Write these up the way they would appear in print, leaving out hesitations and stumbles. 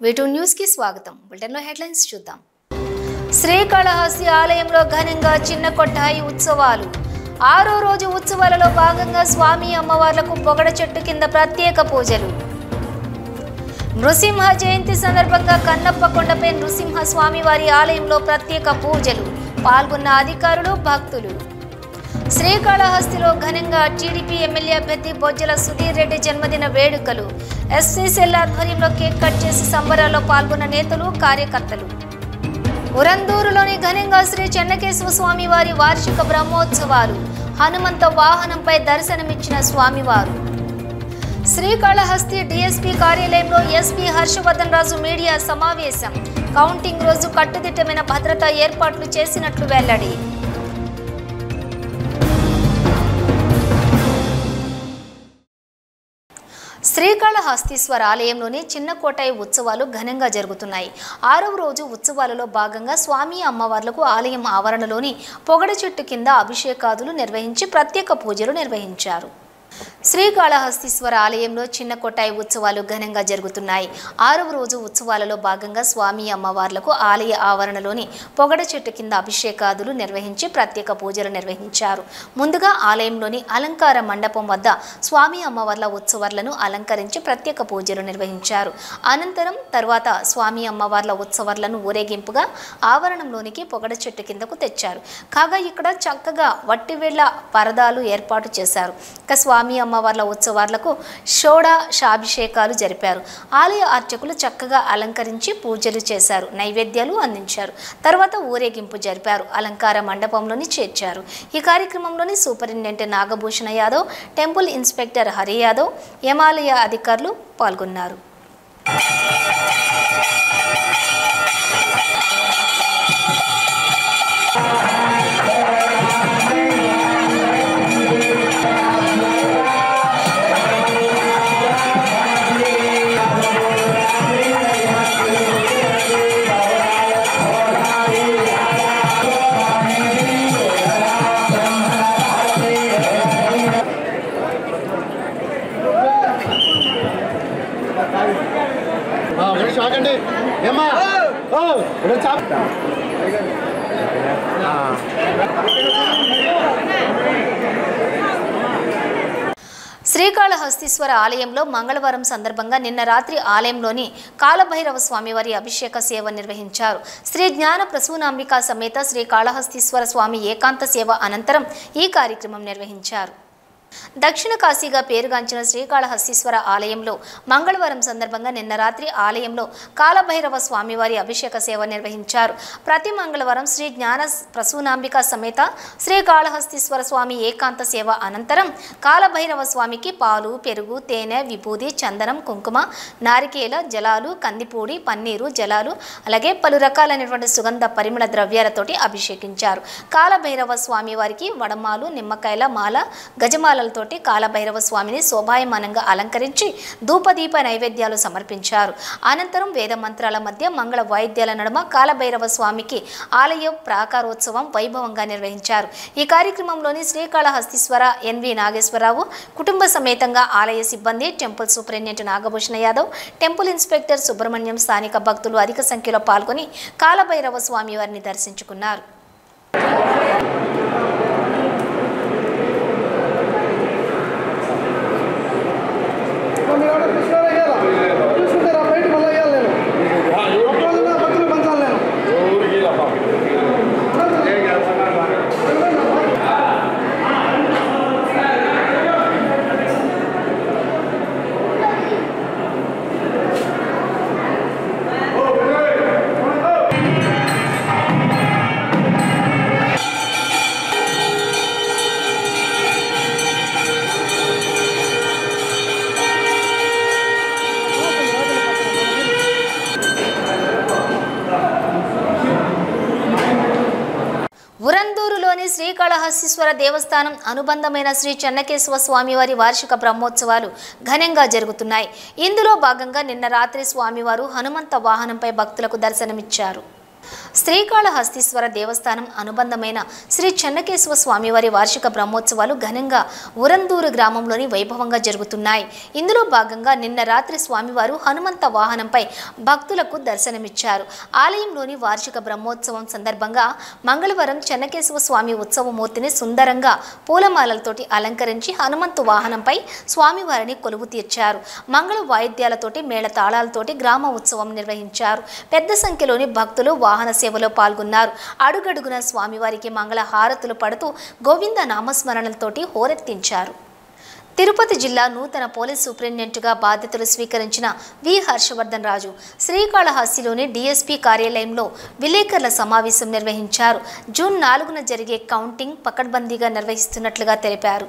V2 news కి స్వాగతం. బులెటిన్లో హెడ్లైన్స్ చూద్దాం. శ్రీకాళహస్తి ఆలయంలో ఘనంగా చిన్న కొట్టాయి ఉత్సవాలు. 6వ రోజు ఉత్సవాలలో భాగంగా స్వామి అమ్మవార్లకు పొగడ చెట్టు కింద ప్రత్యేక పూజలు. నృసింహ జయంతి సందర్భంగా కన్నప్ప కొండపై నృసింహ స్వామి వారి ఆలయంలో ప్రత్యేక పూజలు. పాల్గొన్న అధికారులు, భక్తులు. శ్రీకాళహస్తిలో ఘనంగా టీడీపీ ఎమ్మెల్యే అభ్యర్థి బొజ్జల సుధీర్ రెడ్డి జన్మదిన వేడుకలు. ఎస్సీసెల్ ఆధ్వర్యంలో కేక్ కట్ చేసి సంబరాల్లో పాల్గొన్న నేతలు, కార్యకర్తలు. ఉరందూరులోని ఘనంగా శ్రీ చెన్నకేశవ స్వామి వారి వార్షిక బ్రహ్మోత్సవాలు. హనుమంత వాహనంపై దర్శనమిచ్చిన స్వామివారు. శ్రీకాళహస్తి డీఎస్పీ కార్యాలయంలో ఎస్పీ హర్షవర్ధన్ రాజు మీడియా సమావేశం. కౌంటింగ్ రోజు కట్టుదిట్టమైన భద్రతా ఏర్పాట్లు చేసినట్లు వెల్లడి. శ్రీకాళహస్తీశ్వర ఆలయంలోని చిన్న కోటాయి ఉత్సవాలు ఘనంగా జరుగుతున్నాయి. 6వ రోజు ఉత్సవాలలో భాగంగా స్వామి అమ్మవార్లకు ఆలయం ఆవరణలోని పొగడ చెట్టు కింద అభిషేకాదులు నిర్వహించి ప్రత్యేక పూజలు నిర్వహించారు. శ్రీకాళహస్తీశ్వర ఆలయంలో చిన్న కొట్టాయి ఉత్సవాలు ఘనంగా జరుగుతున్నాయి. 6వ రోజు ఉత్సవాలలో భాగంగా స్వామి అమ్మవార్లకు ఆలయ ఆవరణలోని పొగడ చెట్టు కింద అభిషేకాదులు నిర్వహించి ప్రత్యేక పూజలు నిర్వహించారు. ముందుగా ఆలయంలోని అలంకార మండపం వద్ద స్వామి అమ్మవార్ల ఉత్సవాలను అలంకరించి ప్రత్యేక పూజలు నిర్వహించారు. అనంతరం తర్వాత స్వామి అమ్మవార్ల ఉత్సవాలను ఊరేగింపుగా ఆవరణంలోనికి పొగడ చెట్టు కిందకు తెచ్చారు. కాగా ఇక్కడ చక్కగా వట్టివేళ్ల పరదాలు ఏర్పాటు చేశారు. స్వామి అమ్మవార్ల ఉత్సవాలకు షోడశాభిషేకాలు జరిపారు. ఆలయ అర్చకులు చక్కగా అలంకరించి పూజలు చేశారు. నైవేద్యాలు అందించారు. తర్వాత ఊరేగింపు జరిపారు. అలంకార మండపంలోని చేర్చారు. ఈ కార్యక్రమంలోని superintendent Nagabhushana Yadav, temple inspector Hari Yadav, యమాలయ అధికారులు పాల్గొన్నారు. శ్రీకాళహస్తీశ్వర ఆలయంలో మంగళవారం సందర్భంగా నిన్న రాత్రి ఆలయంలోని కాలభైరవ స్వామివారి అభిషేక సేవ నిర్వహించారు. శ్రీ జ్ఞాన ప్రసూనాంబికా సమేత శ్రీకాళహస్తీశ్వర స్వామి ఏకాంత సేవ అనంతరం ఈ కార్యక్రమం నిర్వహించారు. దక్షిణ కాశీగా పేరుగాంచిన శ్రీకాళహస్తీశ్వర ఆలయంలో మంగళవారం సందర్భంగా నిన్న రాత్రి ఆలయంలో కాలభైరవ స్వామివారి అభిషేక సేవ నిర్వహించారు. ప్రతి మంగళవారం శ్రీ జ్ఞాన ప్రసూనాంబిక సమేత శ్రీకాళహస్తీశ్వర స్వామి ఏకాంత సేవ అనంతరం కాలభైరవ స్వామికి పాలు, పెరుగు, తేనె, విభూది, చందనం, కుంకుమ, నారికేల జలాలు, కందిపూడి, పన్నీరు జలాలు, అలాగే పలు రకాలైనటువంటి సుగంధ పరిమళ ద్రవ్యాలతోటి అభిషేకించారు. కాలభైరవ స్వామి వారికి వడమాలు, నిమ్మకాయల మాల, గజమాల తోటి కాలభైరవ స్వామిని శోభాయమానంగా అలంకరించి ధూపదీప నైవేద్యాలు సమర్పించారు. అనంతరం వేద మంత్రాల మధ్య మంగళ వాయిద్యాల నడుమ కాలభైరవ స్వామికి ఆలయ ప్రాకారోత్సవం వైభవంగా నిర్వహించారు. ఈ కార్యక్రమంలోని శ్రీకాళహస్తీశ్వర ఎన్వి నాగేశ్వరరావు కుటుంబ సమేతంగా ఆలయ సిబ్బంది, temple superintendent Nagabhushana Yadav, temple inspector Subrahmanyam, స్థానిక భక్తులు అధిక సంఖ్యలో పాల్గొని కాలభైరవ స్వామి వారిని దర్శించుకున్నారు. ఉరందూరులోని శ్రీకాళహస్తీశ్వర దేవస్థానం అనుబంధమైన శ్రీ చెన్నకేశవ స్వామివారి వార్షిక బ్రహ్మోత్సవాలు ఘనంగా జరుగుతున్నాయి. ఇందులో భాగంగా నిన్న రాత్రి స్వామివారు హనుమంత వాహనంపై భక్తులకు దర్శనమిచ్చారు. శ్రీకాళహస్తీశ్వర దేవస్థానం అనుబంధమైన శ్రీ చెన్నకేశవ స్వామివారి వార్షిక బ్రహ్మోత్సవాలు ఘనంగా ఉరందూరు గ్రామంలోని వైభవంగా జరుగుతున్నాయి. ఇందులో భాగంగా నిన్న రాత్రి స్వామివారు హనుమంత వాహనంపై భక్తులకు దర్శనమిచ్చారు. ఆలయంలోని వార్షిక బ్రహ్మోత్సవం సందర్భంగా మంగళవారం చెన్నకేశవ స్వామి ఉత్సవమూర్తిని సుందరంగా పూలమాలలతోటి అలంకరించి హనుమంతు వాహనంపై స్వామివారిని కొలువు తీర్చారు. మంగళ వాయిద్యాలతోటి మేళతాళాలతోటి గ్రామ ఉత్సవం నిర్వహించారు. పెద్ద సంఖ్యలోని భక్తులు వాహన సేవలో పాల్గొన్నారు. అడుగడుగున స్వామివారికి మంగళ హారతులు పడుతూ గోవింద నామస్మరణలతోటి హోరెత్తించారు. తిరుపతి జిల్లా నూతన పోలీస్ సూపరింటెండెంట్గా బాధ్యతలు స్వీకరించిన వి హర్షవర్ధన్ రాజు శ్రీకాళహస్తిలోని డీఎస్పీ కార్యాలయంలో విలేకరుల సమావేశం నిర్వహించారు. జూన్ 4న జరిగే కౌంటింగ్ పకడ్బందీగా నిర్వహిస్తున్నట్లుగా తెలిపారు.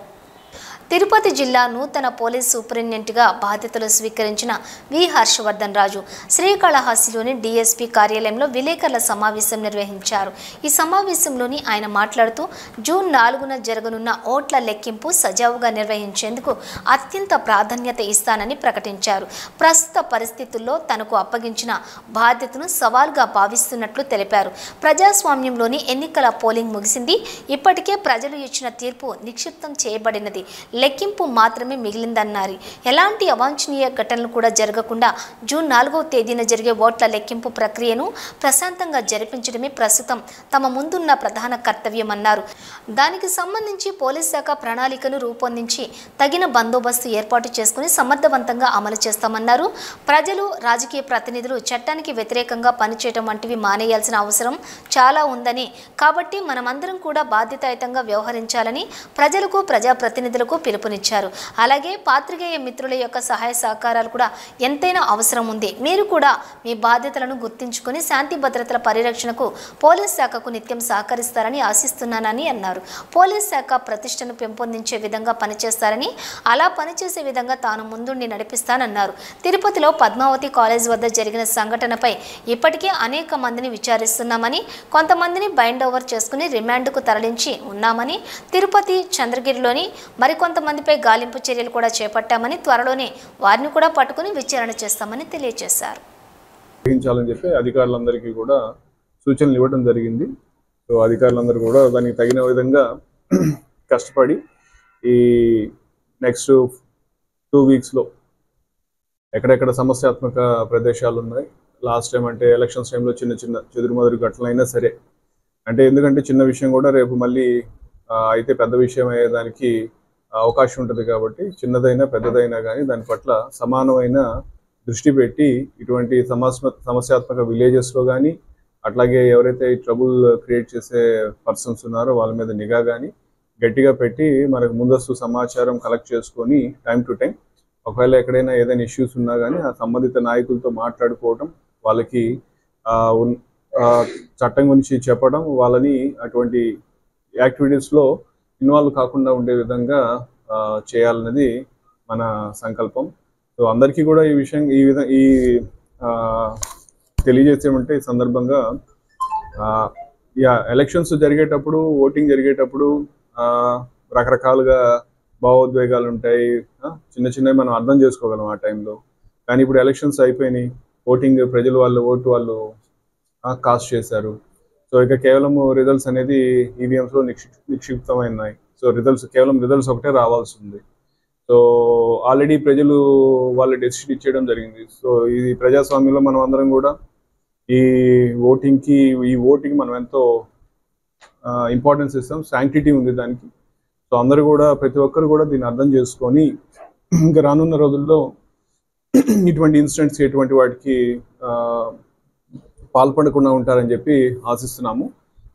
తిరుపతి జిల్లా నూతన పోలీస్ సూపరింటెండెంట్గా బాధ్యతలు స్వీకరించిన వి హర్షవర్ధన్ రాజు శ్రీకాళహస్తిలోని డీఎస్పీ కార్యాలయంలో విలేకరుల సమావేశం నిర్వహించారు. ఈ సమావేశంలోని ఆయన మాట్లాడుతూ జూన్ 4న జరగనున్న ఓట్ల లెక్కింపు సజావుగా నిర్వహించేందుకు అత్యంత ప్రాధాన్యత ఇస్తానని ప్రకటించారు. ప్రస్తుత పరిస్థితుల్లో తనకు అప్పగించిన బాధ్యతను సవాల్గా భావిస్తున్నట్లు తెలిపారు. ప్రజాస్వామ్యంలోని ఎన్నికల పోలింగ్ ముగిసింది. ఇప్పటికే ప్రజలు ఇచ్చిన తీర్పు నిక్షిప్తం చేయబడినది. లెక్కింపు మాత్రమే మిగిలిందన్నారు. ఎలాంటి అవాంఛనీయ ఘటనలు కూడా జరగకుండా జూన్ 4వ తేదీన జరిగే ఓట్ల లెక్కింపు ప్రక్రియను ప్రశాంతంగా జరిపించడమే ప్రస్తుతం తమ ముందున్న ప్రధాన కర్తవ్యమన్నారు. దానికి సంబంధించి పోలీస్ శాఖ ప్రణాళికను రూపొందించి తగిన బందోబస్తు ఏర్పాటు చేసుకుని సమర్థవంతంగా అమలు చేస్తామన్నారు. ప్రజలు, రాజకీయ ప్రతినిధులు చట్టానికి వ్యతిరేకంగా పనిచేయడం వంటివి మానేయాల్సిన అవసరం చాలా ఉందని, కాబట్టి మనమందరం కూడా బాధ్యతాయుతంగా వ్యవహరించాలని ప్రజలకు, ప్రజాప్రతినిధులకు పిలుపునిచ్చారు. అలాగే పాత్రికేయ మిత్రుల యొక్క సహాయ సహకారాలు కూడా ఎంతైనా అవసరం ఉంది. మీరు కూడా మీ బాధ్యతలను గుర్తించుకుని శాంతి భద్రతల పరిరక్షణకు పోలీస్ శాఖకు నిత్యం సహకరిస్తారని ఆశిస్తున్నానని అన్నారు. పోలీస్ శాఖ ప్రతిష్టను పెంపొందించే విధంగా పనిచేస్తారని, అలా పనిచేసే విధంగా తాను ముందుండి నడిపిస్తానన్నారు. తిరుపతిలో పద్మావతి కాలేజ్ వద్ద జరిగిన సంఘటనపై ఇప్పటికే అనేక మందిని విచారిస్తున్నామని, కొంతమందిని బైండ్ ఓవర్ చేసుకుని రిమాండ్కు తరలించి ఉన్నామని, తిరుపతి, చంద్రగిరిలోని మరికొంతమందిపై గాలింపు చర్యలు కూడా చేపట్టామని, త్వరలోనే వారిని కూడా పట్టుకుని విచారణ చేస్తామని తెలియజేశారు. చెప్పి అధికారులందరికీ కూడా సూచనలు ఇవ్వడం జరిగింది. సో అధికారులందరూ కూడా దానికి తగిన విధంగా కష్టపడి ఈ నెక్స్ట్ 2 వీక్స్లో ఎక్కడెక్కడ సమస్యాత్మక ప్రదేశాలు ఉన్నాయి, లాస్ట్ టైం అంటే ఎలక్షన్స్ టైంలో చిన్న చిన్న చెదురుమదురు ఘటనలు అయినా సరే, అంటే ఎందుకంటే చిన్న విషయం కూడా రేపు మళ్ళీ అయితే పెద్ద విషయం అయ్యేదానికి అవకాశం ఉంటుంది. కాబట్టి చిన్నదైనా పెద్దదైనా కానీ దాని పట్ల సమానమైన దృష్టి పెట్టి ఇటువంటి సమస్యాత్మక విలేజెస్లో కానీ, అట్లాగే ఎవరైతే ఈ ట్రబుల్ క్రియేట్ చేసే పర్సన్స్ ఉన్నారో వాళ్ళ మీద నిఘా కానీ గట్టిగా పెట్టి మనకు ముందస్తు సమాచారం కలెక్ట్ చేసుకొని టైం టు టైం ఒకవేళ ఎక్కడైనా ఏదైనా ఇష్యూస్ ఉన్నా కానీ ఆ సంబంధిత నాయకులతో మాట్లాడుకోవటం, వాళ్ళకి చట్టం గురించి చెప్పడం, వాళ్ళని అటువంటి యాక్టివిటీస్లో ఇన్వాల్వ్ కాకుండా ఉండే విధంగా చేయాలన్నది మన సంకల్పం. సో అందరికీ కూడా ఈ తెలియజేసేమంటే ఈ సందర్భంగా ఎలక్షన్స్ జరిగేటప్పుడు, ఓటింగ్ జరిగేటప్పుడు రకరకాలుగా భావోద్వేగాలు ఉంటాయి, చిన్న చిన్నవి మనం అర్థం చేసుకోగలం ఆ టైంలో. కానీ ఇప్పుడు ఎలక్షన్స్ అయిపోయినాయి, ఓటింగ్ ప్రజలు ఓటు వాళ్ళు కాస్ట్ చేశారు. సో ఇక కేవలం రిజల్ట్స్ అనేది ఈవీఎంస్లో నిక్షిప్తమైనాయి. సో కేవలం రిజల్ట్స్ ఒకటే రావాల్సి ఉంది. సో ఆల్రెడీ ప్రజలు వాళ్ళ డెసిషన్ ఇచ్చేయడం జరిగింది. సో ఇది ప్రజాస్వామ్యంలో మనం అందరం కూడా ఈ ఓటింగ్కి మనం ఎంతో ఇంపార్టెన్స్ ఇస్తాం, శాంక్టిటీ ఉంది దానికి. సో అందరూ కూడా, ప్రతి ఒక్కరు కూడా దీన్ని అర్థం చేసుకొని ఇంకా రానున్న రోజుల్లో ఇటువంటి ఇన్సిడెంట్స్, ఎటువంటి వాటికి పాల్పడకుండా ఉంటారని చెప్పి ఆశిస్తున్నాము.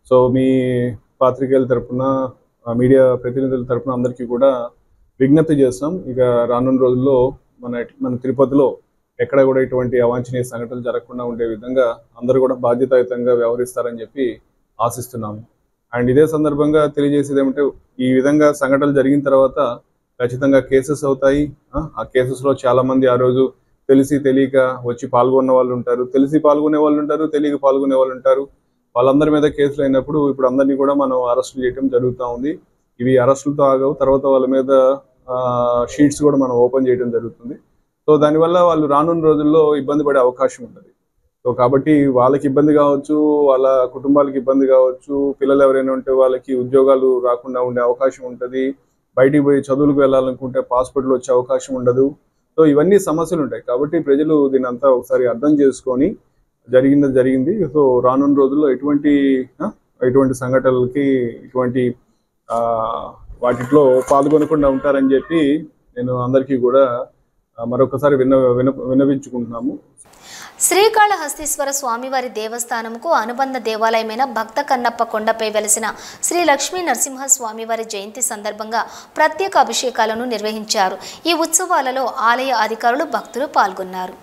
సో మీ పాత్రికేయుల తరఫున, మీడియా ప్రతినిధుల తరఫున అందరికీ కూడా విజ్ఞప్తి చేస్తాం. ఇక రానున్న రోజుల్లో మన తిరుపతిలో ఎక్కడ కూడా ఇటువంటి అవాంఛనీయ సంఘటనలు జరగకుండా ఉండే విధంగా అందరూ కూడా బాధ్యతాయుతంగా వ్యవహరిస్తారని చెప్పి ఆశిస్తున్నాము. అండ్ ఇదే సందర్భంగా తెలియజేసేది ఏమంటే, ఈ విధంగా సంఘటనలు జరిగిన తర్వాత ఖచ్చితంగా కేసెస్ అవుతాయి. ఆ కేసెస్లో చాలామంది ఆ రోజు తెలిసి తెలియక వచ్చి పాల్గొన్న వాళ్ళు ఉంటారు, తెలిసి పాల్గొనే వాళ్ళు ఉంటారు, తెలియక పాల్గొనే వాళ్ళు ఉంటారు. వాళ్ళందరి మీద కేసులు అయినప్పుడు ఇప్పుడు అందరినీ కూడా మనం అరెస్టులు చేయడం జరుగుతూ ఉంది. ఇవి అరెస్టులతో ఆగవు, తర్వాత వాళ్ళ మీద షీట్స్ కూడా మనం ఓపెన్ చేయడం జరుగుతుంది. సో దానివల్ల వాళ్ళు రానున్న రోజుల్లో ఇబ్బంది పడే అవకాశం ఉంటుంది. సో కాబట్టి వాళ్ళకి ఇబ్బంది కావచ్చు, వాళ్ళ కుటుంబాలకి ఇబ్బంది కావచ్చు, పిల్లలు ఎవరైనా ఉంటే వాళ్ళకి ఉద్యోగాలు రాకుండా ఉండే అవకాశం ఉంటుంది, బయటికి పోయి చదువులకు వెళ్ళాలనుకుంటే పాస్పోర్ట్లు వచ్చే అవకాశం ఉండదు. సో ఇవన్నీ సమస్యలు ఉంటాయి. కాబట్టి ప్రజలు దీని అంతా ఒకసారి అర్థం చేసుకొని జరిగింది. సో రానున్న రోజుల్లో ఎటువంటి సంఘటనలకి ఇటువంటి వాటిలో పాల్గొనకుండా ఉంటారని చెప్పి నేను అందరికీ కూడా మరొకసారి విన్నవించుకుంటున్నాము. శ్రీకాళహస్తీశ్వర స్వామివారి దేవస్థానంకు అనుబంధ దేవాలయమైన భక్త కన్నప్ప కొండపై వెలిసిన శ్రీ లక్ష్మీ నరసింహ స్వామివారి జయంతి సందర్భంగా ప్రత్యేక అభిషేకాలను నిర్వహించారు. ఈ ఉత్సవాలలో ఆలయ అధికారులు, భక్తులు పాల్గొన్నారు.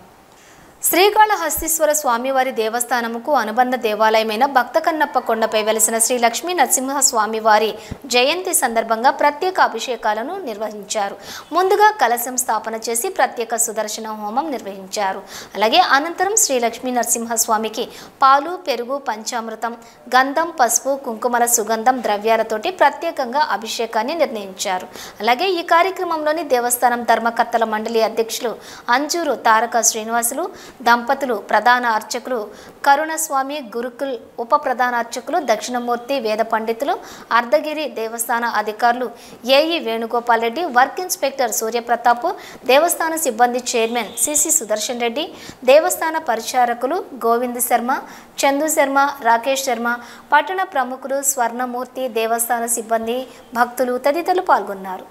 శ్రీకాళహస్తీశ్వర స్వామివారి దేవస్థానముకు అనుబంధ దేవాలయమైన భక్త కన్నప్ప కొండపై వెలిసిన శ్రీ లక్ష్మీ నరసింహ స్వామివారి జయంతి సందర్భంగా ప్రత్యేక అభిషేకాలను నిర్వహించారు. ముందుగా కలశం స్థాపన చేసి ప్రత్యేక సుదర్శన హోమం నిర్వహించారు. అలాగే అనంతరం శ్రీ లక్ష్మీ నరసింహ స్వామికి పాలు, పెరుగు, పంచామృతం, గంధం, పసుపు, కుంకుమల సుగంధం ద్రవ్యాలతోటి ప్రత్యేకంగా అభిషేకాన్ని నిర్ణయించారు. అలాగే ఈ కార్యక్రమంలోని దేవస్థానం ధర్మకర్తల మండలి అధ్యక్షులు అంజూరు తారక శ్రీనివాసులు దంపతులు, ప్రధాన అర్చకులు కరుణస్వామి, గురుకుల్ ఉప ప్రధాన అర్చకులు దక్షిణమూర్తి, వేద పండితులు, అర్ధగిరి దేవస్థాన అధికారులు AE Venugopal Reddy, work inspector Surya Pratap, దేవస్థాన సిబ్బంది చైర్మన్ సిసి సుదర్శన్ రెడ్డి, దేవస్థాన పరిచారకులు గోవింద్ శర్మ, చందు శర్మ, రాకేష్ శర్మ, పట్టణ ప్రముఖులు స్వర్ణమూర్తి, దేవస్థాన సిబ్బంది, భక్తులు తదితరులు పాల్గొన్నారు.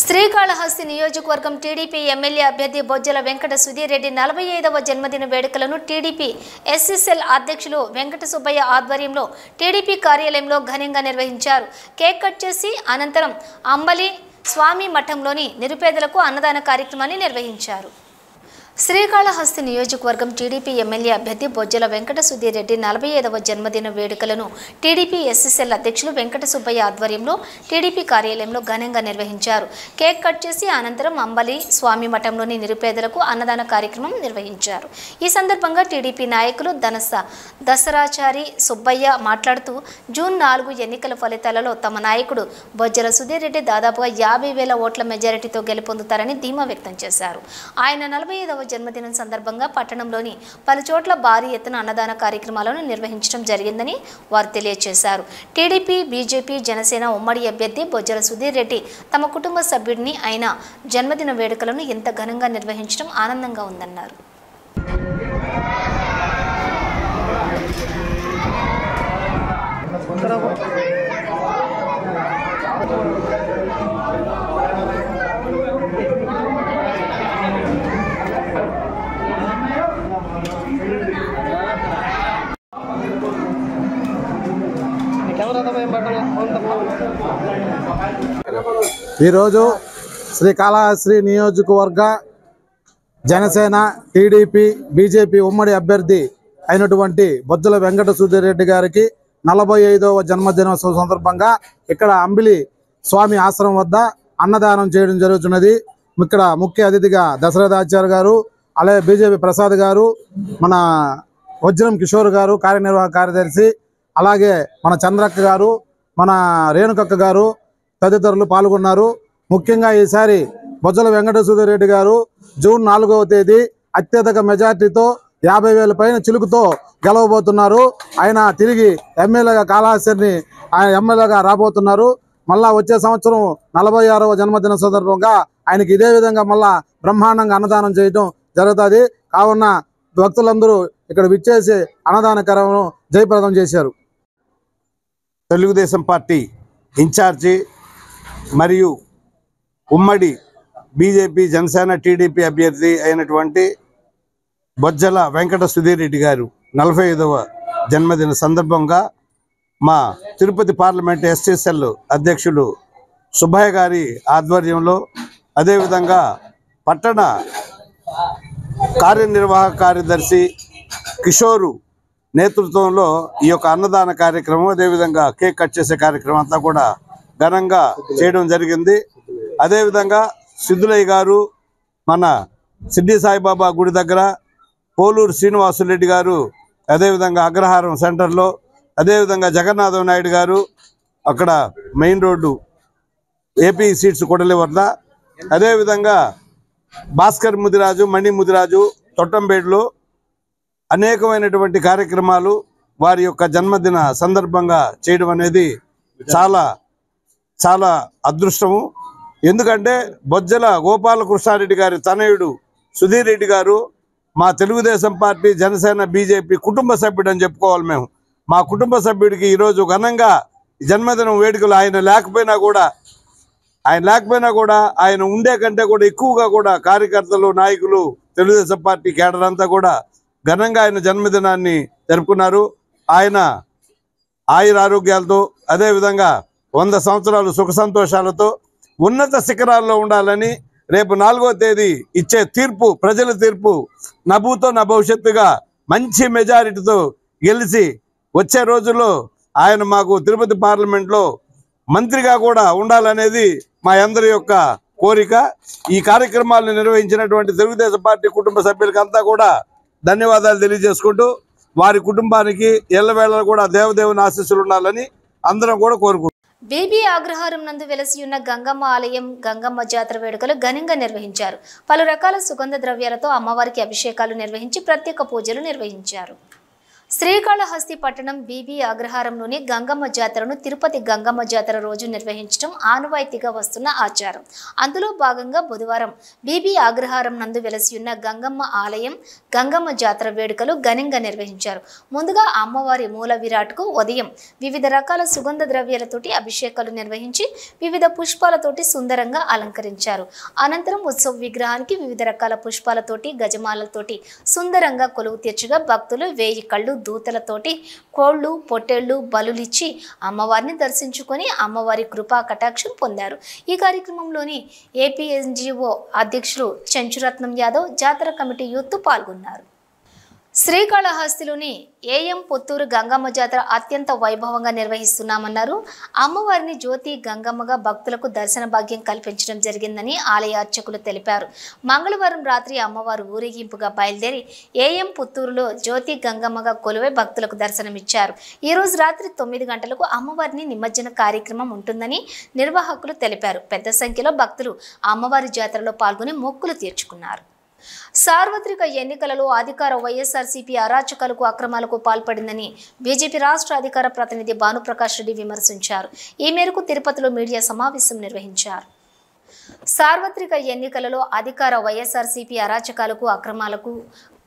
శ్రీకాళహస్తి నియోజకవర్గం టీడీపీ ఎమ్మెల్యే అభ్యర్థి బొజ్జల వెంకట సుధీర్ రెడ్డి 45వ జన్మదిన వేడుకలను టీడీపీ ఎస్ఎస్ఎల్ అధ్యక్షులు వెంకట సుబ్బయ్య ఆధ్వర్యంలో టీడీపీ కార్యాలయంలో ఘనంగా నిర్వహించారు. కేక్ కట్ చేసి అనంతరం అంబలి స్వామి మఠంలోని నిరుపేదలకు అన్నదాన కార్యక్రమాన్ని నిర్వహించారు. శ్రీకాళహస్తి నియోజకవర్గం టీడీపీ ఎమ్మెల్యే అభ్యర్థి బొజ్జల వెంకట సుధీర్ రెడ్డి 45వ జన్మదిన వేడుకలను టీడీపీ ఎస్ఎస్ఎల్ అధ్యక్షులు వెంకట సుబ్బయ్య ఆధ్వర్యంలో టీడీపీ కార్యాలయంలో ఘనంగా నిర్వహించారు. కేక్ కట్ చేసి అనంతరం అంబలి స్వామి మఠంలోని నిరుపేదలకు అన్నదాన కార్యక్రమం నిర్వహించారు. ఈ సందర్భంగా టీడీపీ నాయకులు దసరాచారి సుబ్బయ్య మాట్లాడుతూ జూన్ 4 ఎన్నికల ఫలితాలలో తమ నాయకుడు బొజ్జల సుధీర్ రెడ్డి దాదాపుగా 50,000 ఓట్ల మెజారిటీతో గెలుపొందుతారని ధీమా వ్యక్తం చేశారు. ఆయన 45వ జన్మదినం సందర్భంగా పట్టణంలోని పలు చోట్ల భారీ ఎత్తున అన్నదాన కార్యక్రమాలను నిర్వహించడం జరిగిందని వారు తెలియజేశారు. టీడీపీ, బీజేపీ, జనసేన ఉమ్మడి అభ్యర్థి బొజ్జల సుధీర్ రెడ్డి తమ కుటుంబ సభ్యుడిని అయిన జన్మదిన వేడుకలను ఇంత ఘనంగా నిర్వహించడం ఆనందంగా ఉందన్నారు. ఈరోజు శ్రీకాళహస్తి నియోజకవర్గ జనసేన, టీడీపీ, బీజేపీ ఉమ్మడి అభ్యర్థి అయినటువంటి బొజ్జల వెంకట సుధీర్ రెడ్డి గారికి 45వ జన్మదినోత్సవం సందర్భంగా ఇక్కడ అంబిలి స్వామి ఆశ్రమం వద్ద అన్నదానం చేయడం జరుగుతున్నది. ఇక్కడ ముఖ్య అతిథిగా దశరథాచార్య గారు, అలాగే బీజేపీ ప్రసాద్ గారు, మన వజ్రం కిషోర్ గారు కార్యనిర్వాహక కార్యదర్శి, అలాగే మన చంద్రక్క గారు, మన రేణుకక్క గారు తదితరులు పాల్గొన్నారు. ముఖ్యంగా ఈసారి బొజ్జల వెంకట సుధీర్ రెడ్డి గారు జూన్ 4వ తేదీ అత్యధిక మెజార్టీతో 50,000 పైన చిలుకుతో గెలవబోతున్నారు. ఆయన తిరిగి ఎమ్మెల్యేగా కాళహస్తిని ఆయన ఎమ్మెల్యేగా రాబోతున్నారు. మళ్ళా వచ్చే సంవత్సరం 46వ జన్మదిన సందర్భంగా ఆయనకి ఇదే విధంగా మళ్ళా బ్రహ్మాండంగా అన్నదానం చేయడం జరుగుతుంది. కావున భక్తులందరూ ఇక్కడ విచ్చేసి అన్నదాన కార్యక్రమం జయప్రదం చేశారు. తెలుగుదేశం పార్టీ ఇన్ఛార్జి మరియు ఉమ్మడి బీజేపీ జనసేన టీడీపీ అభ్యర్థి అయినటువంటి బొజ్జల వెంకట సుధీర్ రెడ్డి గారు 45వ జన్మదిన సందర్భంగా మా తిరుపతి పార్లమెంట్ ఎస్టీసెల్ అధ్యక్షులు సుబ్బయ్య గారి ఆధ్వర్యంలో, అదేవిధంగా పట్టణ కార్యనిర్వాహక కార్యదర్శి కిషోరు నేతృత్వంలో ఈ యొక్క అన్నదాన కార్యక్రమం, అదేవిధంగా కేక్ కట్ చేసే కార్యక్రమం అంతా కూడా ఘనంగా చేయడం జరిగింది. అదేవిధంగా సిద్ధులయ్య గారు మన సిద్ధి సాయిబాబా గుడి దగ్గర, పోలూరు శ్రీనివాసులరెడ్డి గారు అదేవిధంగా అగ్రహారం సెంటర్లో, అదేవిధంగా జగన్నాథం నాయుడు గారు అక్కడ మెయిన్ రోడ్డు ఏపీ సీట్స్ కొడలి వద్ద, అదేవిధంగా భాస్కర్ ముదిరాజు, మణి ముదిరాజు తొట్టంబేడులో అనేకమైనటువంటి కార్యక్రమాలు వారి యొక్క జన్మదిన సందర్భంగా చేయడం అనేది చాలా చాలా అదృష్టము. ఎందుకంటే బొజ్జల గోపాలకృష్ణారెడ్డి గారి తనయుడు సుధీర్ రెడ్డి గారు మా తెలుగుదేశం పార్టీ జనసేన బీజేపీ కుటుంబ సభ్యుడు అని చెప్పుకోవాలి. మేము మా కుటుంబ సభ్యుడికి ఈరోజు ఘనంగా జన్మదినం వేడుకలు ఆయన లేకపోయినా కూడా ఆయన ఉండే కంటే కూడా ఎక్కువగా కూడా కార్యకర్తలు, నాయకులు, తెలుగుదేశం పార్టీ కేడర్ అంతా కూడా ఘనంగా ఆయన జన్మదినాన్ని జరుపుకున్నారు. ఆయన ఆయురారోగ్యాలతో, అదేవిధంగా 100 సంవత్సరాలు సుఖ సంతోషాలతో ఉన్నత శిఖరాల్లో ఉండాలని, రేపు 4వ తేదీ ఇచ్చే తీర్పు, ప్రజల తీర్పు నభూతో నా భవిష్యత్తుగా మంచి మెజారిటీతో గెలిచి వచ్చే రోజుల్లో ఆయన మాకు తిరుపతి పార్లమెంట్లో మంత్రిగా కూడా ఉండాలనేది మా అందరి యొక్క కోరిక. ఈ కార్యక్రమాలను నిర్వహించినటువంటి తెలుగుదేశం పార్టీ కుటుంబ సభ్యులకంతా కూడా ధన్యవాదాలు తెలియజేసుకుంటూ, వారి కుటుంబానికి ఎల్లవేళ కూడా దేవదేవుని ఆశీస్సులు ఉండాలని అందరం కూడా కోరుకుంటున్నాం. బీబీ అగ్రహారం నందు వెలసి ఉన్న గంగమ్మ ఆలయం గంగమ్మ జాతర వేడుకలు ఘనంగా నిర్వహించారు. పలు రకాల సుగంధ ద్రవ్యాలతో అమ్మవారికి అభిషేకాలు నిర్వహించి ప్రత్యేక పూజలు నిర్వహించారు. శ్రీకాళహస్తి పట్టణం బీబీ అగ్రహారంలోని గంగమ్మ జాతరను తిరుపతి గంగమ్మ జాతర రోజు నిర్వహించడం ఆనవాయితీగా వస్తున్న ఆచారం. అందులో భాగంగా బుధవారం బీబీ అగ్రహారం నందు వెలసి ఉన్న గంగమ్మ ఆలయం గంగమ్మ జాతర వేడుకలు ఘనంగా నిర్వహించారు. ముందుగా అమ్మవారి మూల విరాట్కు ఉదయం వివిధ రకాల సుగంధ ద్రవ్యాలతోటి అభిషేకాలు నిర్వహించి వివిధ పుష్పాలతోటి సుందరంగా అలంకరించారు. అనంతరం ఉత్సవ విగ్రహానికి వివిధ రకాల పుష్పాలతోటి, గజమాలతోటి సుందరంగా కొలువు తీర్చగా భక్తులు 1000 కళ్ళు దూతలతోటి, కోళ్లు, పొట్టేళ్లు బలులిచ్చి అమ్మవారిని దర్శించుకొని అమ్మవారి కృపా కటాక్షం పొందారు. ఈ కార్యక్రమంలోని ఏపీఎన్జీఓ అధ్యక్షులు చెంచురత్నం యాదవ్, జాతర కమిటీ యూత్ పాల్గొన్నారు. శ్రీకాళహస్తిలోని ఏఎం పుత్తూరు గంగమ్మ జాతర అత్యంత వైభవంగా నిర్వహిస్తున్నామన్నారు. అమ్మవారిని జ్యోతి గంగమ్మగా భక్తులకు దర్శన భాగ్యం కల్పించడం జరిగిందని ఆలయ అర్చకులు తెలిపారు. మంగళవారం రాత్రి అమ్మవారు ఊరేగింపుగా బయలుదేరి ఏఎం పుత్తూరులో జ్యోతి గంగమ్మగా కొలువై భక్తులకు దర్శనమిచ్చారు. ఈ రోజు రాత్రి 9 గంటలకు అమ్మవారిని నిమజ్జన కార్యక్రమం ఉంటుందని నిర్వాహకులు తెలిపారు. పెద్ద సంఖ్యలో భక్తులు అమ్మవారి జాతరలో పాల్గొని మొక్కులు తీర్చుకున్నారు. సార్వత్రిక ఎన్నికలలో అధికార వైఎస్ఆర్సీపీ అరాచకాలకు, అక్రమాలకు పాల్పడిందని బీజేపీ రాష్ట్ర అధికార ప్రతినిధి భానుప్రకాష్ రెడ్డి విమర్శించారు. ఈ మేరకు తిరుపతిలో మీడియా సమావేశం నిర్వహించారు. సార్వత్రిక ఎన్నికలలో అధికార వైఎస్ఆర్సీపీ అరాచకాలకు, అక్రమాలకు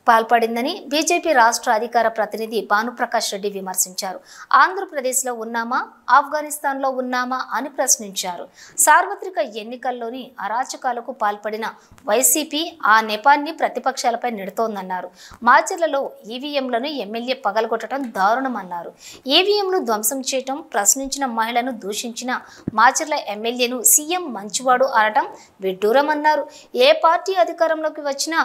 పాల్పడిందని బీజేపీ రాష్ట్ర అధికార ప్రతినిధి భానుప్రకాష్ రెడ్డి విమర్శించారు. ఆంధ్రప్రదేశ్లో ఉన్నామా, ఆఫ్ఘనిస్తాన్లో ఉన్నామా అని ప్రశ్నించారు. సార్వత్రిక ఎన్నికల్లోని అరాచకాలకు పాల్పడిన వైసీపీ ఆ నెపాన్ని ప్రతిపక్షాలపై నెడుతోందన్నారు. మాచర్లలో ఈవీఎంలను ఎమ్మెల్యే పగలగొట్టడం దారుణమన్నారు. ఈవీఎంలు ధ్వంసం చేయటం, ప్రశ్నించిన మహిళను దూషించిన మాచర్ల ఎమ్మెల్యేను సీఎం మంచివాడు అనటం విడ్డూరమన్నారు. ఏ పార్టీ అధికారంలోకి వచ్చినా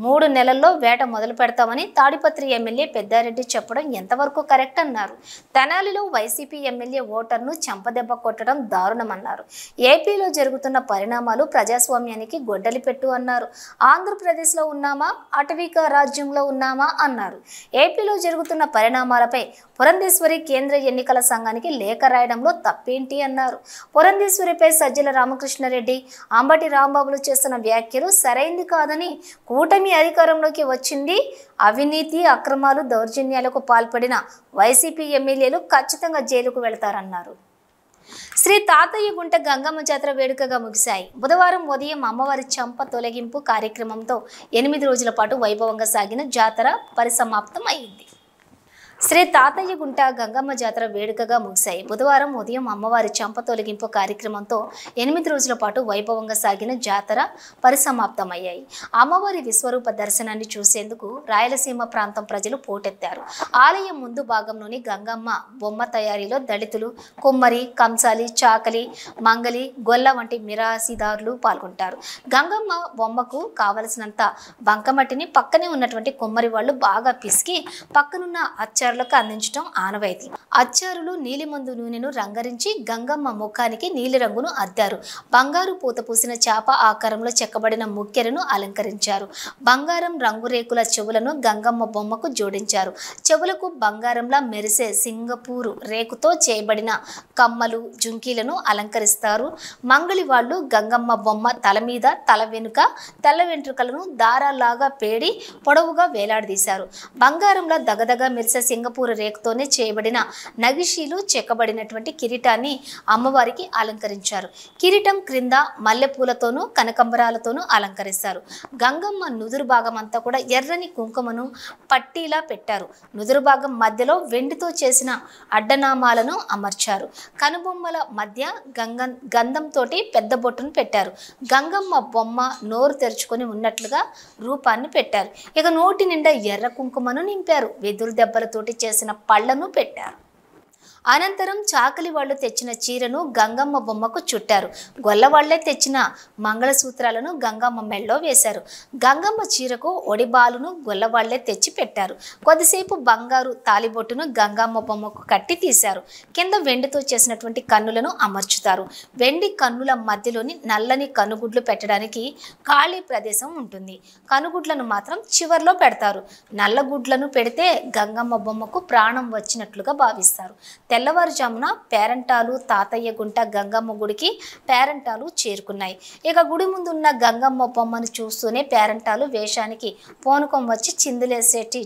3 నెలల్లో వేట మొదలు పెడతామని తాడిపత్రి ఎమ్మెల్యే పెద్దారెడ్డి చెప్పడం ఎంతవరకు కరెక్ట్ అన్నారు. తెనాలిలో వైసీపీ ఎమ్మెల్యే ఓటర్ను చెంపదెబ్బ కొట్టడం దారుణమన్నారు. ఏపీలో జరుగుతున్న పరిణామాలు ప్రజాస్వామ్యానికి గొడ్డలి పెట్టు అన్నారు. ఆంధ్రప్రదేశ్లో ఉన్నామా, అటవీక రాజ్యంలో ఉన్నామా అన్నారు. ఏపీలో జరుగుతున్న పరిణామాలపై పురంధేశ్వరి కేంద్ర ఎన్నికల సంఘానికి లేఖ రాయడంలో తప్పేంటి అన్నారు. పురంధేశ్వరిపై సజ్జల రామకృష్ణారెడ్డి, అంబటి రాంబాబులు చేస్తున్న వ్యాఖ్యలు సరైంది కాదని, కూటమి అధికారంలోకి వచ్చింది అవినీతి, అక్రమాలు, దౌర్జన్యాలకు పాల్పడిన వైసీపీ ఎమ్మెల్యేలు ఖచ్చితంగా జైలుకు వెళతారన్నారు. శ్రీ తాతయ్య గుంట గంగమ్మ జాతర వేడుకగా ముగిశాయి. బుధవారం ఉదయం అమ్మవారి చంప తొలగింపు కార్యక్రమంతో 8 రోజుల పాటు వైభవంగా సాగిన జాతర పరిసమాప్తం అయింది. శ్రీ తాతయ్య గుంట గంగమ్మ జాతర వేడుకగా ముగిశాయి. బుధవారం ఉదయం అమ్మవారి చంప తొలగింపు కార్యక్రమంతో 8 రోజుల పాటు వైభవంగా సాగిన జాతర పరిసమాప్తమయ్యాయి. అమ్మవారి విశ్వరూప దర్శనాన్ని చూసేందుకు రాయలసీమ ప్రాంతం ప్రజలు పోటెత్తారు. ఆలయం ముందు భాగంలోని గంగమ్మ బొమ్మ తయారీలో దళితులు, కుమ్మరి, కంసాలి, చాకలి, మంగలి, గొల్ల వంటి మిరాసిదారులు పాల్గొంటారు. గంగమ్మ బొమ్మకు కావలసినంత బంకమట్టిని పక్కనే ఉన్నటువంటి కుమ్మరి వాళ్ళు బాగా పిసికి పక్కనున్న అచ్చారులకు అందించడం ఆనవాయితీ. అచ్చారులు నీలిమందు నూనెను రంగరించి గంగమ్మ ముఖానికి నీలి రంగును అద్దారు. బంగారు పూత పూసిన చేప ఆకారంలో చెక్కబడిన ముక్కెరను అలంకరించారు. బంగారం రంగురేకుల చెవులను గంగమ్మ బొమ్మకు జోడించారు. చెవులకు బంగారంలా మెరిసే సింగపూరు రేకుతో చేయబడిన కమ్మలు, జుంకీలను అలంకరిస్తారు. మంగళి వాళ్ళు గంగమ్మ బొమ్మ తల మీద, తల వెనుక తెల్ల వెంట్రుకలను దారాలాగా పేడి పొడవుగా వేలాడదీశారు. బంగారంలో దగదగ మెరిసే సింగపూర్ రేకుతోనే చేయబడిన నగిషీలు చెక్కబడినటువంటి కిరీటాన్ని అమ్మవారికి అలంకరించారు. కిరీటం క్రింద మల్లెపూలతోనూ కనకంబరాలతోనూ అలంకరిస్తారు. గంగమ్మ నుదురు భాగం అంతా కూడా ఎర్రని కుంకుమను పట్టీలా పెట్టారు. నుదురు భాగం మధ్యలో వెండితో చేసిన అడ్డనామాలను అమర్చారు. కనుబొమ్మల మధ్య గంధంతో పెద్ద బొట్టును పెట్టారు. గంగమ్మ బొమ్మ నోరు తెరుచుకొని ఉన్నట్లుగా రూపాన్ని పెట్టారు. ఇక నోటి నిండా ఎర్ర కుంకుమను నింపారు. వెదురు దెబ్బలతోటి చేసిన పళ్లను పెట్టారు. అనంతరం చాకలి వాళ్ళు తెచ్చిన చీరను గంగమ్మ బొమ్మకు చుట్టారు. గొల్లవాళ్లే తెచ్చిన మంగళసూత్రాలను గంగమ్మ మెళ్ళలో వేశారు. గంగమ్మ చీరకు ఒడిబాలును గొల్లవాళ్లే తెచ్చి పెట్టారు. కొద్దిసేపు బంగారు తాలిబొట్టును గంగమ్మ బొమ్మకు కట్టి తీశారు. కింద వెండితో చేసినటువంటి కన్నులను అమర్చుతారు. వెండి కన్నుల మధ్యలోని నల్లని కనుగుడ్లు పెట్టడానికి ఖాళీ ప్రదేశం ఉంటుంది. కనుగుడ్లను మాత్రం చివర్లో పెడతారు. నల్లగుడ్లను పెడితే గంగమ్మ బొమ్మకు ప్రాణం వచ్చినట్లుగా భావిస్తారు. తెల్లవారుజామున పేరంటాలు తాతయ్య గుంట గంగమ్మ గుడికి పేరంటాలు చేరుకున్నాయి. ఇక గుడి ముందు ఉన్న గంగమ్మ బొమ్మను చూస్తూనే పేరంటాలు వేషానికి పూనకం వచ్చి చిందులేసేటి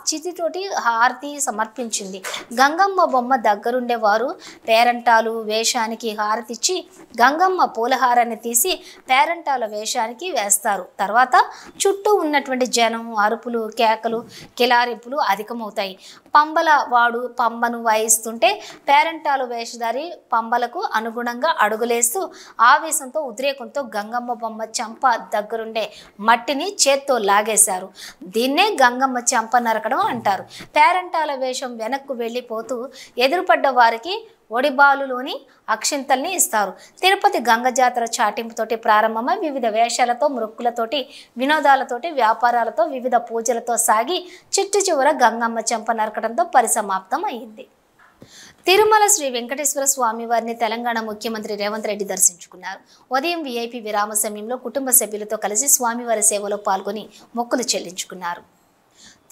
చితితోటి హారతి సమర్పించింది. గంగమ్మ బొమ్మ దగ్గరుండే వారు పేరంటాలు వేషానికి హారతిచ్చి గంగమ్మ పూలహారాన్ని తీసి పేరంటాల వేషానికి వేస్తారు. తర్వాత చుట్టూ ఉన్నటువంటి జనం అరుపులు, కేకలు, కిలారింపులు అధికమవుతాయి. పంబల వాడు పంబను వాయిస్తుంటే పేరంటాలు వేషధారి పంబలకు అనుగుణంగా అడుగులేస్తూ ఆవేశంతో ఉద్రేకంతో గంగమ్మ బొమ్మ చంప దగ్గరుండే మట్టిని చేత్తో లాగేశారు. దీన్నే గంగమ్మ చంప నరకడం అంటారు. పేరంటాల వేషం వెనక్కు వెళ్ళిపోతూ ఎదురుపడ్డ వారికి ఒడిబాలులోని అక్షింతల్ని ఇస్తారు. తిరుపతి గంగ జాతర చాటింపుతోటి ప్రారంభమై వివిధ వేషాలతో, మృక్కులతోటి, వినోదాలతోటి, వ్యాపారాలతో, వివిధ పూజలతో సాగి చిట్టు చివర గంగమ్మ చెంప నరకడంతో పరిసమాప్తం అయింది. తిరుమల శ్రీ వెంకటేశ్వర స్వామి వారిని తెలంగాణ ముఖ్యమంత్రి రేవంత్ రెడ్డి దర్శించుకున్నారు. ఉదయం వీఐపీ విరామ సమయంలో కుటుంబ సభ్యులతో కలిసి స్వామివారి సేవలో పాల్గొని మొక్కులు చెల్లించుకున్నారు.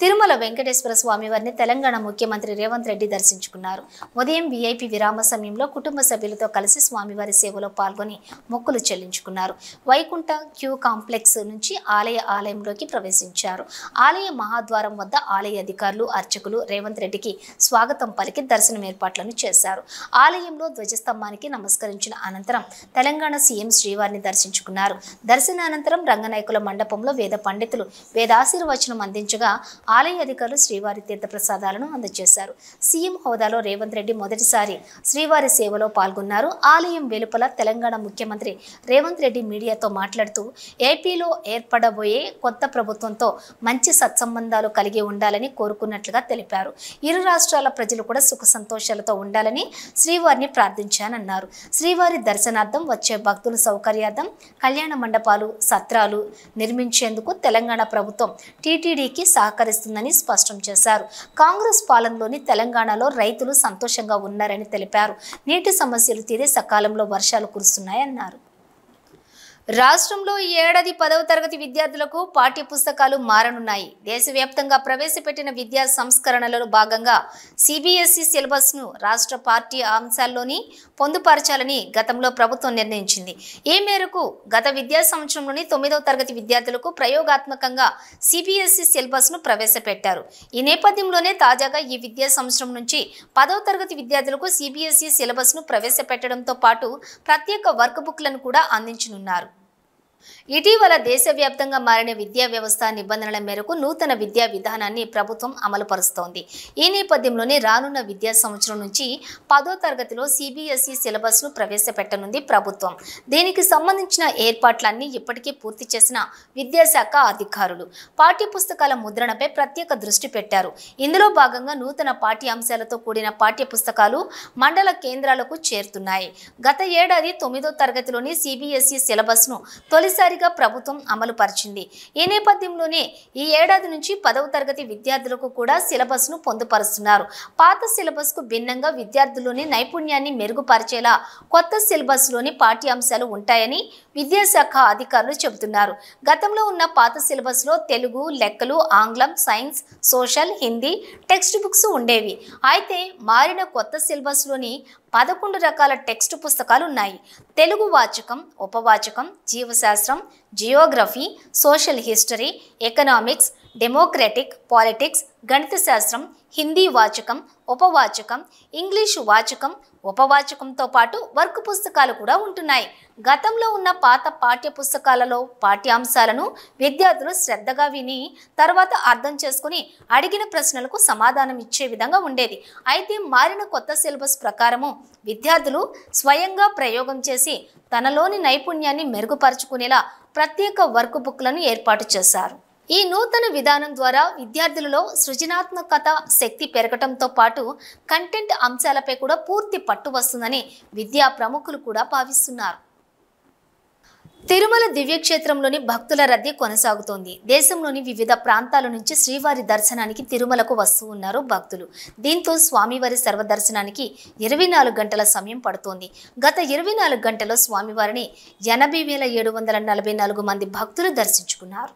తిరుమల వెంకటేశ్వర స్వామి వారిని తెలంగాణ ముఖ్యమంత్రి రేవంత్ రెడ్డి దర్శించుకున్నారు. ఉదయం వీఐపీ విరామ సమయంలో కుటుంబ సభ్యులతో కలిసి స్వామివారి సేవలో పాల్గొని మొక్కులు చెల్లించుకున్నారు. వైకుంఠ క్యూ కాంప్లెక్స్ నుంచి ఆలయంలోకి ప్రవేశించారు. ఆలయ మహాద్వారం వద్ద ఆలయ అధికారులు, అర్చకులు రేవంత్ రెడ్డికి స్వాగతం పలికి దర్శనం ఏర్పాట్లను చేశారు. ఆలయంలో ధ్వజస్తంభానికి నమస్కరించిన అనంతరం తెలంగాణ సీఎం శ్రీవారిని దర్శించుకున్నారు. దర్శనానంతరం రంగనాయకుల మండపంలో వేద పండితులు వేదాశీర్వచనం అందించగా ఆలయ అధికారులు శ్రీవారి తీర్థ ప్రసాదాలను అందజేశారు. సీఎం హోదాలో రేవంత్ రెడ్డి మొదటిసారి శ్రీవారి సేవలో పాల్గొన్నారు. ఆలయం వెలుపల తెలంగాణ ముఖ్యమంత్రి రేవంత్ రెడ్డి మీడియాతో మాట్లాడుతూ ఏపీలో ఏర్పడబోయే కొత్త ప్రభుత్వంతో మంచి సత్సంబంధాలు కలిగి ఉండాలని కోరుకున్నట్లుగా తెలిపారు. ఇరు రాష్ట్రాల ప్రజలు కూడా సుఖ సంతోషాలతో ఉండాలని శ్రీవారిని ప్రార్థించానన్నారు. శ్రీవారి దర్శనార్థం వచ్చే భక్తుల సౌకర్యార్థం కళ్యాణ మండపాలు, సత్రాలు నిర్మించేందుకు తెలంగాణ ప్రభుత్వం టీటీడీకి సహకరిస్తుందని స్పష్టం చేశారు. కాంగ్రెస్ పాలనలోని తెలంగాణలో రైతులు సంతోషంగా ఉన్నారని తెలిపారు. నీటి సమస్యలు తీరే సకాలంలో వర్షాలు కురుస్తున్నాయన్నారు. రాష్ట్రంలో ఈ ఏడాది 10వ తరగతి విద్యార్థులకు పాఠ్య పుస్తకాలు మారనున్నాయి. దేశవ్యాప్తంగా ప్రవేశపెట్టిన విద్యా సంస్కరణలలో భాగంగా సిబిఎస్ఈ సిలబస్ను రాష్ట్ర పార్టీ అంశాల్లోని పొందుపరచాలని గతంలో ప్రభుత్వం నిర్ణయించింది. ఈ మేరకు గత విద్యా సంవత్సరంలోని 9వ తరగతి విద్యార్థులకు ప్రయోగాత్మకంగా సిబిఎస్ఈ సిలబస్ను ప్రవేశపెట్టారు. ఈ నేపథ్యంలోనే తాజాగా ఈ విద్యా సంవత్సరం నుంచి 10వ తరగతి విద్యార్థులకు సిబిఎస్ఈ సిలబస్ను ప్రవేశపెట్టడంతో పాటు ప్రత్యేక వర్క్ బుక్లను కూడా అందించనున్నారు. ఇటీవల దేశవ్యాప్తంగా మారిన విద్యా వ్యవస్థ నిబంధనల మేరకు నూతన విద్యా విధానాన్ని ప్రభుత్వం అమలు పరుస్తోంది. ఈ నేపథ్యంలోనే రానున్న విద్యా సంవత్సరం నుంచి 10వ తరగతిలో CBSE సిలబస్ను ప్రవేశపెట్టనుంది ప్రభుత్వం. దీనికి సంబంధించిన ఏర్పాట్లన్నీ ఇప్పటికే పూర్తి చేసిన విద్యాశాఖ అధికారులు పాఠ్యపుస్తకాల ముద్రణపై ప్రత్యేక దృష్టి పెట్టారు. ఇందులో భాగంగా నూతన పాఠ్యాంశాలతో కూడిన పాఠ్యపుస్తకాలు మండల కేంద్రాలకు చేరుతున్నాయి. గత ఏడాది 9వ తరగతిలోని CBSE సిలబస్ను తొలిసారిగా ప్రభుత్వం అమలు పరిచింది. ఈ నేపథ్యంలోనే ఈ ఏడాది నుంచి 10వ తరగతి విద్యార్థులకు కూడా సిలబస్ను పొందుపరుస్తున్నారు. పాత సిలబస్కు భిన్నంగా విద్యార్థుల్లోని నైపుణ్యాన్ని మెరుగుపరిచేలా కొత్త సిలబస్లోని పాఠ్యాంశాలు ఉంటాయని విద్యాశాఖ అధికారులు చెబుతున్నారు. గతంలో ఉన్న పాత సిలబస్లో తెలుగు, లెక్కలు, ఆంగ్లం, science, social, Hindi text books ఉండేవి. అయితే మారిన కొత్త సిలబస్లోని 11 రకాల టెక్స్ట్ పుస్తకాలు ఉన్నాయి. తెలుగు వాచకం, ఉపవాచకం, జీవశాస్త్రం, Geography, social history, economics, democratic, politics, గణిత శాస్త్రం, హిందీ వాచకం, ఉపవాచకం, ఇంగ్లీషు వాచకం, ఉపవాచకంతో పాటు వర్క్ పుస్తకాలు కూడా ఉంటున్నాయి. గతంలో ఉన్న పాత పాఠ్య పుస్తకాలలో పాఠ్యాంశాలను విద్యార్థులు శ్రద్ధగా విని తర్వాత అర్థం చేసుకుని అడిగిన ప్రశ్నలకు సమాధానం ఇచ్చే విధంగా ఉండేది. అయితే మారిన కొత్త సిలబస్ ప్రకారము విద్యార్థులు స్వయంగా ప్రయోగం చేసి తనలోని నైపుణ్యాన్ని మెరుగుపరుచుకునేలా ప్రత్యేక వర్క్ బుక్లను ఏర్పాటు చేశారు. ఈ నూతన విధానం ద్వారా విద్యార్థులలో సృజనాత్మకత శక్తి పెరగటంతో పాటు కంటెంట్ అంశాలపై కూడా పూర్తి పట్టు వస్తుందని విద్యా ప్రముఖులు కూడా భావిస్తున్నారు. తిరుమల దివ్యక్షేత్రంలోని భక్తుల రద్దీ కొనసాగుతోంది. దేశంలోని వివిధ ప్రాంతాల నుంచి శ్రీవారి దర్శనానికి తిరుమలకు వస్తూ ఉన్నారు భక్తులు. దీంతో స్వామివారి సర్వదర్శనానికి 24 గంటల సమయం పడుతోంది. గత 24 గంటల్లో స్వామివారిని 80,744 మంది భక్తులు దర్శించుకున్నారు.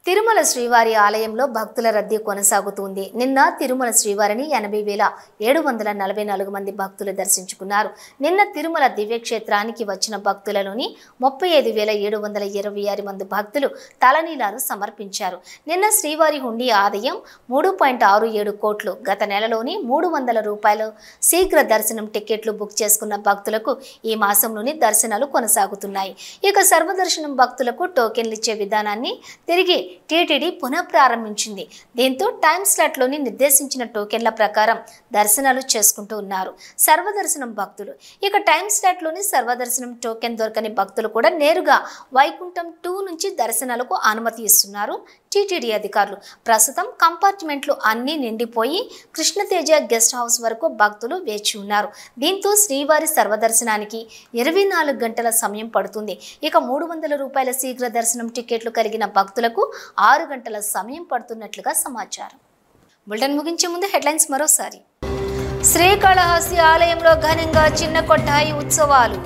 తిరుమల శ్రీవారి ఆలయంలో భక్తుల రద్దీ కొనసాగుతుంది. నిన్న తిరుమల శ్రీవారిని 80,744 మంది భక్తులు దర్శించుకున్నారు. నిన్న తిరుమల దివ్యక్షేత్రానికి వచ్చిన భక్తులలోని 35,726 మంది భక్తులు తలనీలాలు సమర్పించారు. నిన్న శ్రీవారి హుండీ ఆదాయం 3.67 కోట్లు. గత నెలలోని 300 రూపాయలు శీఘ్ర దర్శనం టికెట్లు బుక్ చేసుకున్న భక్తులకు ఈ మాసంలోని దర్శనాలు కొనసాగుతున్నాయి. ఇక సర్వదర్శనం భక్తులకు టోకెన్లు ఇచ్చే విధానాన్ని తిరిగి టీటీడీ పునఃప్రారంభించింది. దీంతో టైం స్లాట్లోని నిర్దేశించిన టోకెన్ల ప్రకారం దర్శనాలు చేసుకుంటూ ఉన్నారు సర్వదర్శనం భక్తులు. ఇక టైం స్లాట్లోని సర్వదర్శనం టోకెన్ దొరకని భక్తులు కూడా నేరుగా వైకుంఠం 2 నుంచి దర్శనాలకు అనుమతి ఇస్తున్నారు టీటీడీ అధికారులు. ప్రస్తుతం కంపార్ట్మెంట్లు అన్నీ నిండిపోయి కృష్ణతేజ గెస్ట్ హౌస్ వరకు భక్తులు వేచి ఉన్నారు. దీంతో శ్రీవారి సర్వదర్శనానికి 24 గంటల సమయం పడుతుంది. ఇక 300 రూపాయల శీఘ్ర దర్శనం టికెట్లు కలిగిన భక్తులకు 6 గంటల సమయం పడుతున్నట్లుగా సమాచారం. బులెటిన్ ముగించే ముందు హెడ్లైన్స్ మరోసారి. శ్రీకాళహస్తి ఆలయంలో ఘనంగా చిన్న కొట్టాయి ఉత్సవాలు.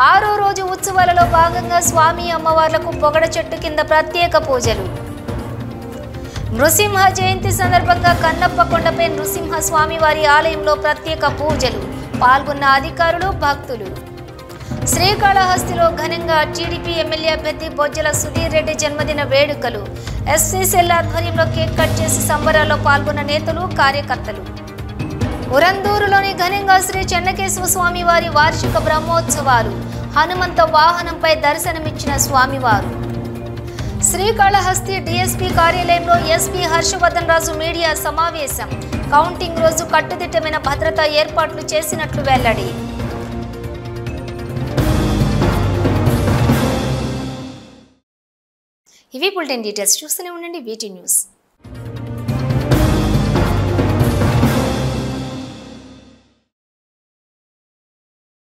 6వ రోజు ఉత్సవాలలో భాగంగా స్వామి అమ్మవార్లకు పొగడ చెట్టు కింద ప్రత్యేక పూజలు. నృసింహ జయంతి సందర్భంగా కన్నప్ప కొండపై నృసింహ స్వామివారి ఆలయంలో ప్రత్యేక పూజలు. పాల్గొన్న అధికారులు, భక్తులు. శ్రీకాళహస్తిలో ఘనంగా టీడీపీ ఎమ్మెల్యే అభ్యర్థి బొజ్జల సుధీర్ రెడ్డి జన్మదిన వేడుకలు. ఎస్సీసెల్ ఆధ్వర్యంలో కేక్ కట్ చేసి సంబరాల్లో పాల్గొన్న నేతలు, కార్యకర్తలు. ఉరందూరులోని ఘనంగా శ్రీ చెన్నకేశవ స్వామివారి వార్షిక బ్రహ్మోత్సవాలు. హనుమంత వాహనంపై దర్శనమిచ్చిన స్వామివారు. శ్రీకాళహస్తి డీఎస్పీ కార్యాలయంలో ఎస్పీ హర్షవర్ధన్ రాజు మీడియా సమావేశం. కౌంటింగ్ రోజు కట్టుదిట్టమైన భద్రతా ఏర్పాట్లు చేసినట్లు వెల్లడి. ఇవి బులెటిన్ డీటెయిల్స్. చూస్తూనే ఉండండి వీటీ న్యూస్.